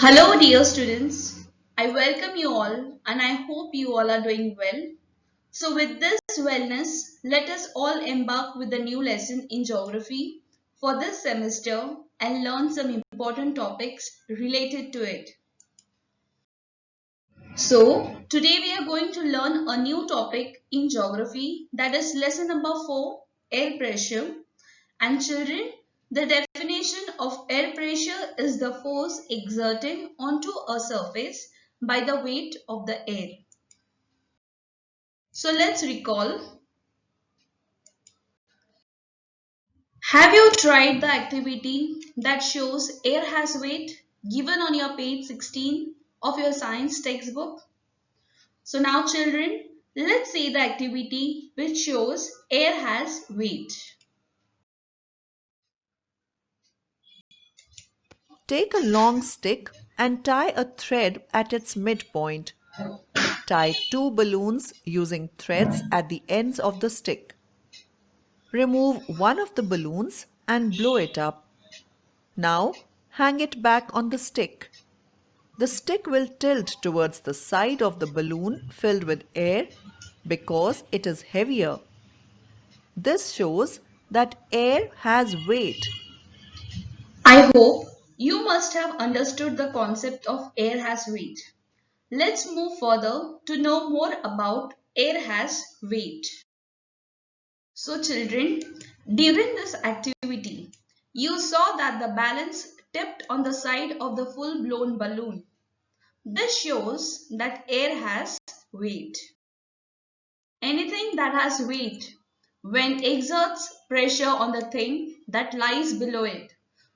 Hello, dear students. I welcome you all and I hope you all are doing well. So, with this wellness, let us all embark with a new lesson in geography for this semester and learn some important topics related to it. So, today we are going to learn a new topic in geography, that is lesson number 4, air pressure. And children, the definition of air pressure is the force exerted onto a surface by the weight of the air. So let's recall. Have you tried the activity that shows air has weight given on your page 16 of your science textbook? So now children, let's see the activity which shows air has weight. Take a long stick and tie a thread at its midpoint. Tie two balloons using threads at the ends of the stick. Remove one of the balloons and blow it up. Now hang it back on the stick. The stick will tilt towards the side of the balloon filled with air because it is heavier. This shows that air has weight. I hope you must have understood the concept of air has weight. Let's move further to know more about air has weight. So children, during this activity, you saw that the balance tipped on the side of the full-blown balloon. This shows that air has weight. Anything that has weight when exerts pressure on the thing that lies below it.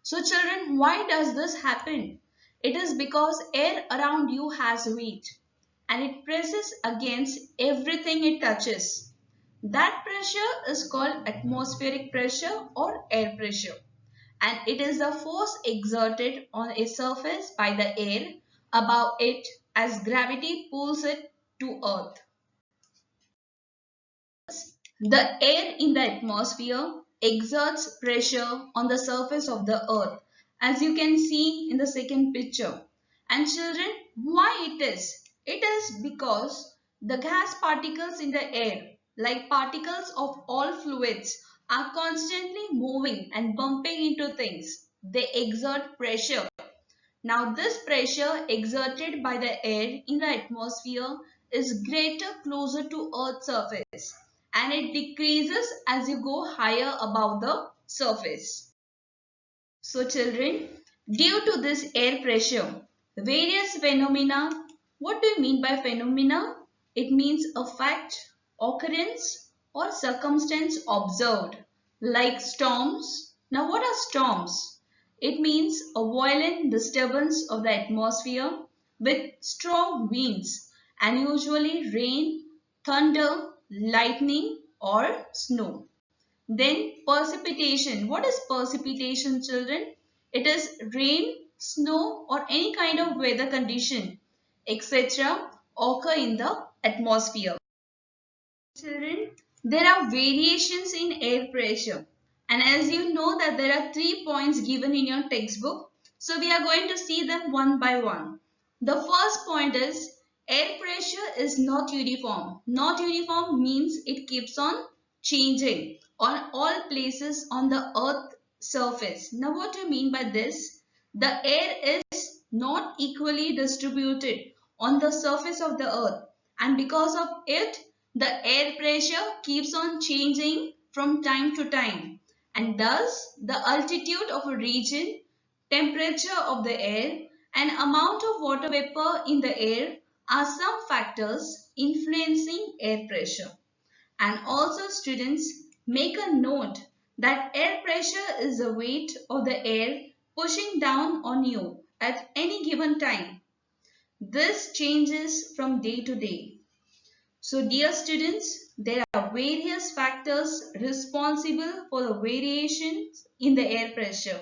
So children, why does this happen? It is because air around you has weight and it presses against everything it touches. That pressure is called atmospheric pressure or air pressure, and it is the force exerted on a surface by the air above it as gravity pulls it to earth. The air in the atmosphere exerts pressure on the surface of the earth, as you can see in the second picture. And children, why it is? It is because the gas particles in the air, like particles of all fluids, are constantly moving and bumping into things. They exert pressure. Now this pressure exerted by the air in the atmosphere is greater closer to Earth's surface, and it decreases as you go higher above the surface. So children, due to this air pressure, various phenomena, what do you mean by phenomena? It means a fact, occurrence or circumstance observed, like storms. Now what are storms? It means a violent disturbance of the atmosphere with strong winds and usually rain, thunder, lightning or snow. Then precipitation. What is precipitation, children? It is rain, snow or any kind of weather condition, etc. occur in the atmosphere. Children, there are variations in air pressure. And as you know that there are 3 points given in your textbook. So we are going to see them one by one. The first point is air pressure is not uniform. Not uniform means it keeps on changing on all places on the earth surface. Now what do you mean by this? The air is not equally distributed on the surface of the earth, and because of it the air pressure keeps on changing from time to time, and thus the altitude of a region, temperature of the air and amount of water vapor in the air are some factors influencing air pressure. And also students, make a note that air pressure is the weight of the air pushing down on you at any given time. This changes from day to day. So dear students, there are various factors responsible for the variations in the air pressure.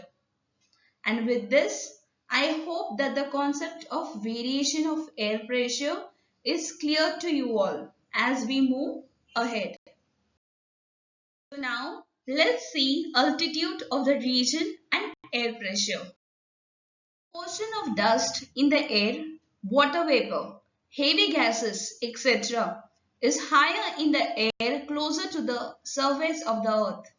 And with this, I hope that the concept of variation of air pressure is clear to you all as we move ahead. So now let's see altitude of the region and air pressure. Portion of dust in the air, water vapor, heavy gases, etc. is higher in the air closer to the surface of the earth.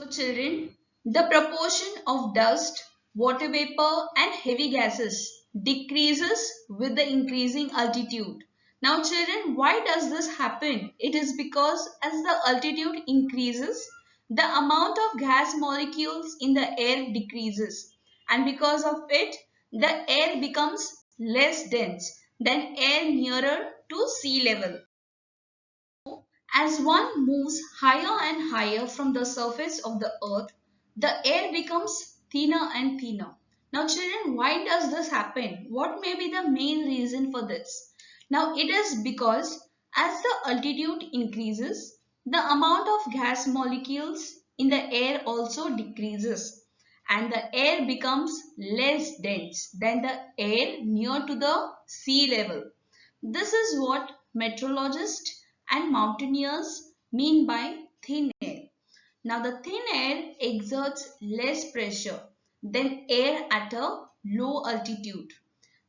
So children, the proportion of dust, water vapor and heavy gases decreases with the increasing altitude. Now children, why does this happen? It is because as the altitude increases, the amount of gas molecules in the air decreases, and because of it, the air becomes less dense than air nearer to sea level. As one moves higher and higher from the surface of the earth, the air becomes thinner and thinner. Now children, why does this happen? What may be the main reason for this? Now it is because as the altitude increases, the amount of gas molecules in the air also decreases and the air becomes less dense than the air near to the sea level. This is what meteorologists and mountaineers mean by thin air. Now the thin air exerts less pressure than air at a low altitude.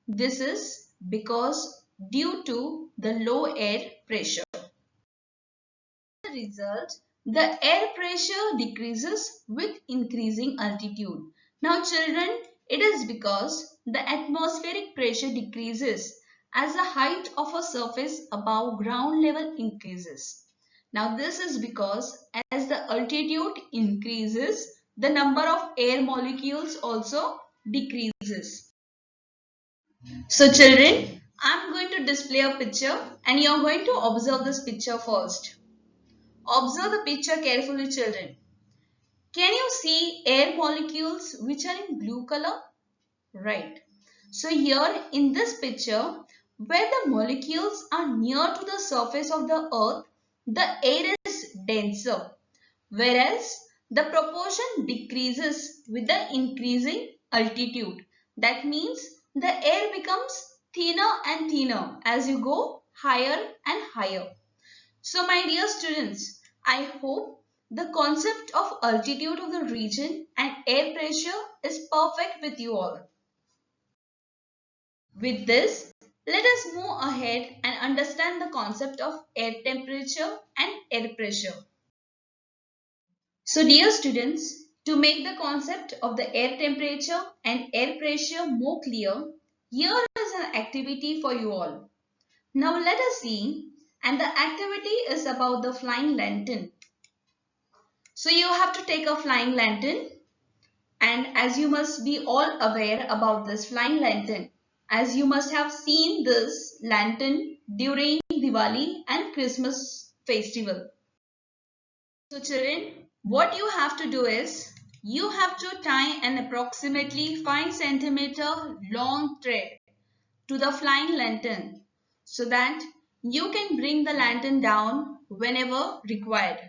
This is because due to the low air pressure. As a result, the air pressure decreases with increasing altitude. Now children, it is because the atmospheric pressure decreases as the height of a surface above ground level increases. Now this is because as the altitude increases, the number of air molecules also decreases. So children, I am going to display a picture and you are going to observe this picture first. Observe the picture carefully, children. Can you see air molecules which are in blue color? Right. So here in this picture, where the molecules are near to the surface of the earth, the air is denser, whereas the proportion decreases with the increasing altitude. That means the air becomes thinner and thinner as you go higher and higher. So my dear students, I hope the concept of altitude of the region and air pressure is perfect with you all. With this, let us move ahead and understand the concept of air temperature and air pressure. So dear students, to make the concept of the air temperature and air pressure more clear, here is an activity for you all. Now let us see, and the activity is about the flying lantern. So you have to take a flying lantern, and as you must be all aware about this flying lantern, as you must have seen this lantern during Diwali and Christmas festival. So children, what you have to do is, you have to tie an approximately 5 centimeter long thread to the flying lantern so that you can bring the lantern down whenever required.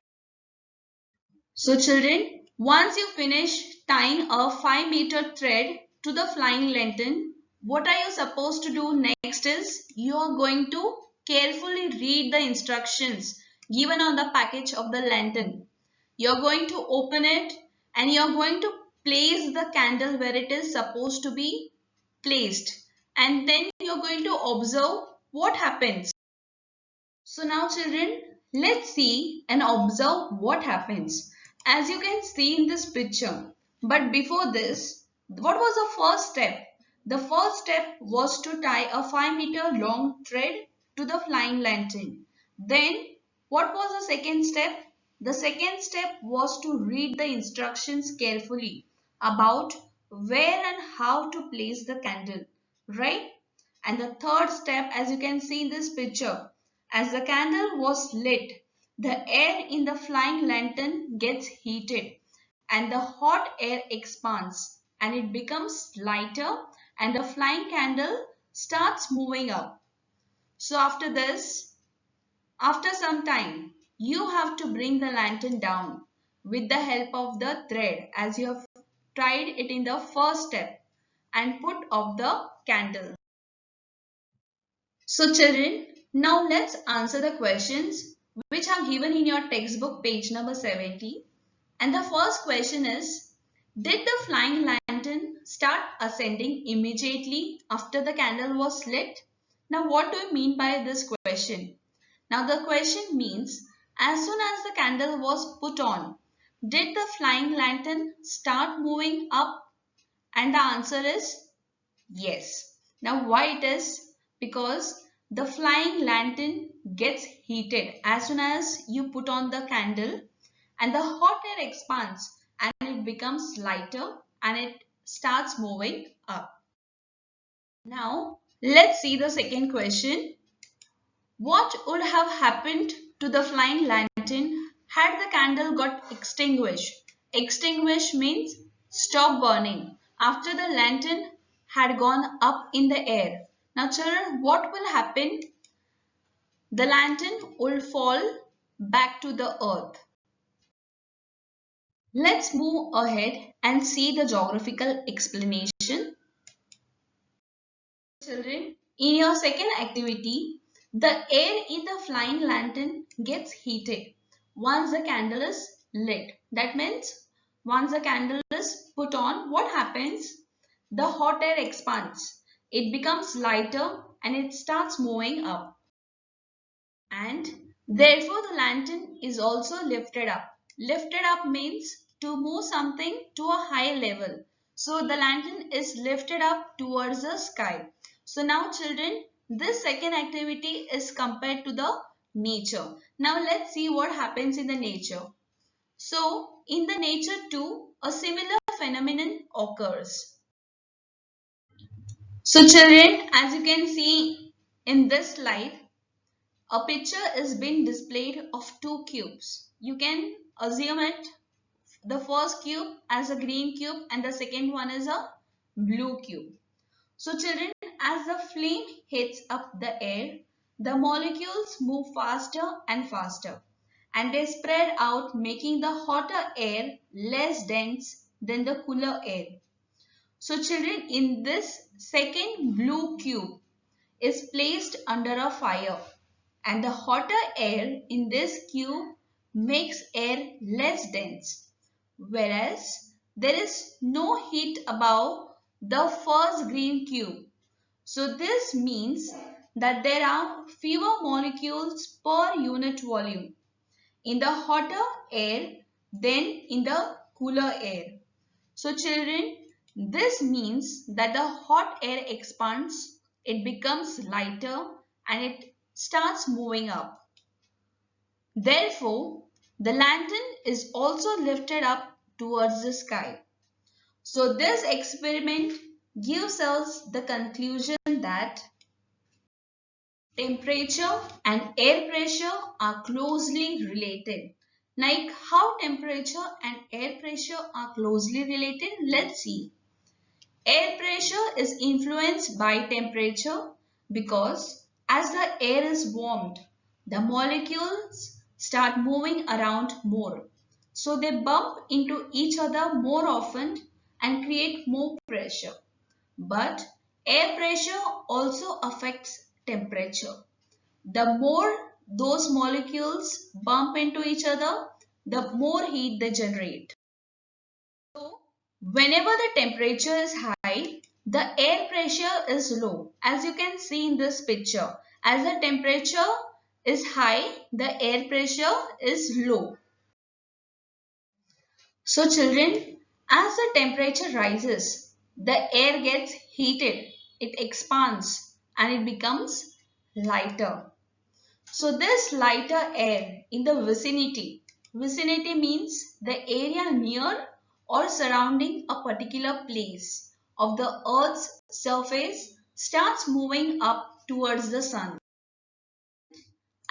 So children, once you finish tying a 5-meter thread to the flying lantern, what are you supposed to do next is, you are going to carefully read the instructions given on the package of the lantern. You are going to open it and you are going to place the candle where it is supposed to be placed. And then you are going to observe what happens. So now children, let's see and observe what happens. As you can see in this picture. But before this, what was the first step? The first step was to tie a 5-meter long thread to the flying lantern. Then what was the second step? The second step was to read the instructions carefully about where and how to place the candle, right? And the third step, as you can see in this picture, as the candle was lit, the air in the flying lantern gets heated and the hot air expands and it becomes lighter and the flying candle starts moving up. So after this, after some time, you have to bring the lantern down with the help of the thread as you have tied it in the first step and put off the candle. So children, now let's answer the questions which are given in your textbook page number 70. And the first question is, did the flying lantern start ascending immediately after the candle was lit? Now what do you mean by this question? Now the question means as soon as the candle was put on, did the flying lantern start moving up? And the answer is yes. Now why it is? Because the flying lantern gets heated as soon as you put on the candle, and the hot air expands and it becomes lighter and it starts moving up. Now let's see the second question. What would have happened to the flying lantern had the candle got extinguished? Extinguished means stop burning after the lantern had gone up in the air. Now children, what will happen? The lantern will fall back to the earth. Let's move ahead and see the geographical explanation. Children, in your second activity, the air in the flying lantern gets heated once the candle is lit. That means once the candle is put on, what happens? The hot air expands. It becomes lighter and it starts moving up. And therefore the lantern is also lifted up. Lifted up means to move something to a higher level. So the lantern is lifted up towards the sky. So now children, this second activity is compared to the nature. Now let's see what happens in the nature. So in the nature too, a similar phenomenon occurs. So children, as you can see in this slide, a picture is being displayed of two cubes. You can assume it the first cube as a green cube and the second one is a blue cube. So children, as the flame hits up the air, the molecules move faster and faster and they spread out, making the hotter air less dense than the cooler air. So children, in this second blue cube is placed under a fire and the hotter air in this cube makes air less dense, whereas there is no heat above the first green cube. So this means that there are fewer molecules per unit volume in the hotter air than in the cooler air. So children, this means that the hot air expands, it becomes lighter and it starts moving up. Therefore, the lantern is also lifted up towards the sky. So this experiment gives us the conclusion that temperature and air pressure are closely related. Like how temperature and air pressure are closely related, let's see. Air pressure is influenced by temperature because as the air is warmed, the molecules start moving around more. So they bump into each other more often and create more pressure. But air pressure also affects temperature. The more those molecules bump into each other, the more heat they generate. So, whenever the temperature is high, the air pressure is low. As you can see in this picture, as the temperature is high, the air pressure is low. So children, as the temperature rises, the air gets heated, it expands and it becomes lighter. So this lighter air in the vicinity means the area near or surrounding a particular place of the earth's surface starts moving up towards the sun.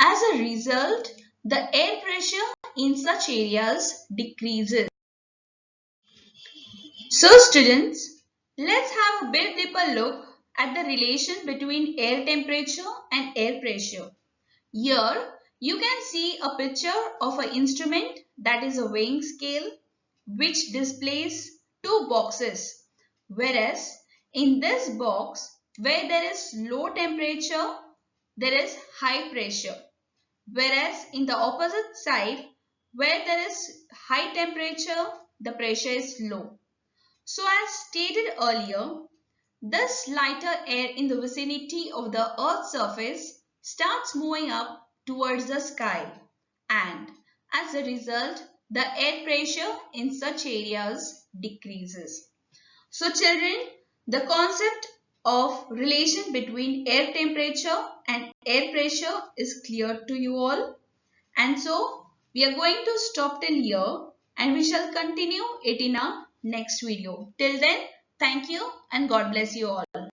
As a result, the air pressure in such areas decreases. So students, let's have a bit deeper look at the relation between air temperature and air pressure. Here you can see a picture of an instrument that is a weighing scale which displays two boxes, whereas in this box where there is low temperature there is high pressure, whereas in the opposite side where there is high temperature the pressure is low. So as stated earlier, this lighter air in the vicinity of the Earth's surface starts moving up towards the sky, and as a result, the air pressure in such areas decreases. So children, the concept of relation between air temperature and air pressure is clear to you all. And so we are going to stop till here and we shall continue it in our next video. Till then, thank you and God bless you all.